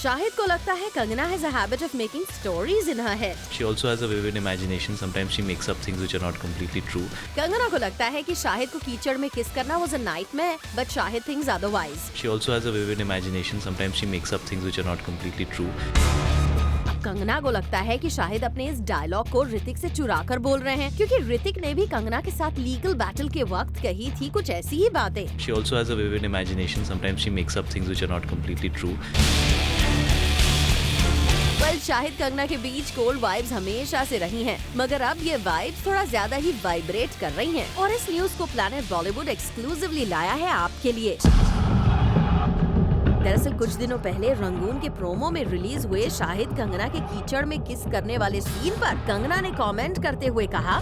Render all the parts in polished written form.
शाहिद को लगता है Kangana has a habit of making stories in her head. She also has a vivid imagination. Sometimes she makes up things which are not completely true. Kangana को लगता है कि शाहिद को कीचड़ में किस करना was a nightmare, but Shahid thinks otherwise. She also has a vivid imagination. Sometimes she makes up things which are not completely true. Kangana को लगता है कि शाहिद अपने इस डायलॉग को ऋतिक से चुरा कर बोल रहे हैं, क्योंकि ऋतिक ने भी कंगना के साथ लीगल बैटल के वक्त कही थी कुछ ऐसी ही बातें. She also has a vivid imagination. Sometimes she makes up things which are not completely true. Well, Shahid Kangana के बीच कोल्ड वाइब्स हमेशा से रही हैं, मगर अब ये वाइब्स थोड़ा ज्यादा ही वाइब्रेट कर रही हैं और इस न्यूज को प्लैनेट बॉलीवुड एक्सक्लूसिवली लाया है आपके लिए. दरअसल कुछ दिनों पहले रंगून के प्रोमो में रिलीज हुए शाहिद कंगना के कीचड़ में किस करने वाले सीन पर कंगना ने कमेंट करते हुए कहा,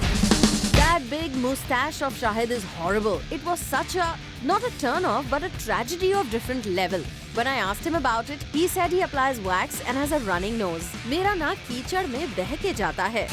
That big mustache of Shahid is horrible. It was such a, not a turn off, but a tragedy of different level. When I asked him about it, he said he applies wax and has a running nose. मेरा नाक कीचड़ में बह के जाता है.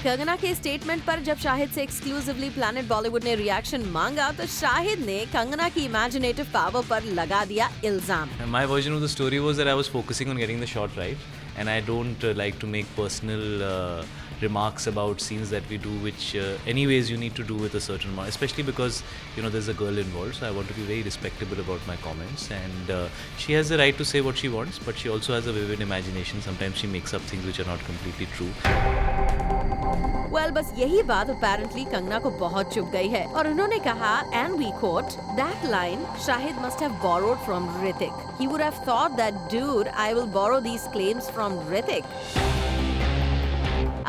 कंगना के statement पर जब शाहिद से एक्सक्लूसिवली प्लैनेट बॉलीवुड ने रिएक्शन मांगा तो शाहिद ने कंगना की इमेजिनेटिव पावर पर लगा दिया इल्जाम. My version of the story was that I was focusing on getting the shot right, and I don't like to make personal remarks about scenes that we do, which anyways you need to do with a certain amount, especially because there's a girl involved. So I want to be very respectable about my comments, and she has the right to say what she wants, but she also has a vivid imagination. Sometimes she makes up things which are not completely true. Well, बस यही बात apparently Kangana को बहुत चुभ गई है और उन्होंने कहा, and we quote, that line Shahid must have borrowed from Hrithik. He would have thought that, dude, I will borrow these claims from Hrithik.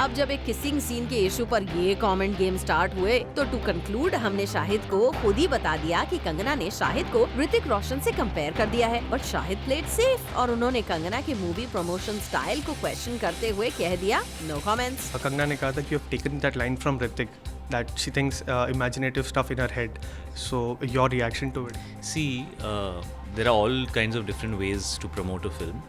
अब जब एक किसिंग सीन के इशू पर ये कमेंट गेम स्टार्ट हुए तो टू कंक्लूड हमने शाहिद को खुद ही बता दिया कि कंगना ने शाहिद को ऋतिक रोशन से कंपेयर कर दिया है, बट शाहिद प्लेड सेफ और उन्होंने कंगना के मूवी प्रमोशन स्टाइल को क्वेश्चन करते हुए कह दिया, नो कमेंट्स. कंगना ने कहा था कि you have taken that line from Hrithik, that she thinks imaginative stuff in her head. So your reaction to it? See, there are all kinds of different ways to promote a film.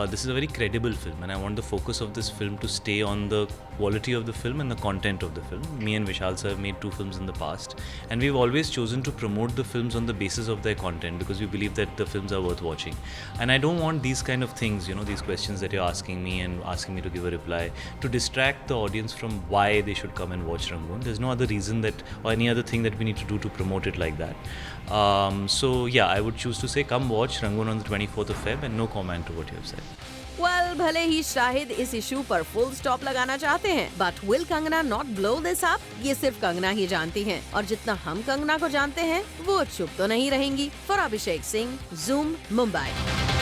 This is a very credible film, and I want the focus of this film to stay on the quality of the film and the content of the film. Me and Vishal sir have made 2 films in the past, and we've always chosen to promote the films on the basis of their content because we believe that the films are worth watching. And I don't want these kind of things, these questions that you're asking me and asking me to give a reply, to distract the audience from why they should come and watch Rangoon. There's no other reason that or any other thing that we need to do to promote it like that. So yeah, I would choose to say come watch Rangoon on the 24th of Feb and no comment to what you have said. Well, भले ही शाहिद इस issue पर full stop लगाना चाहते हैं, but will Kangana not blow this up? ये सिर्फ कंगना ही जानती हैं और जितना हम कंगना को जानते हैं वो चुप तो नहीं रहेंगी. For Abhishek Singh, zoom, Mumbai.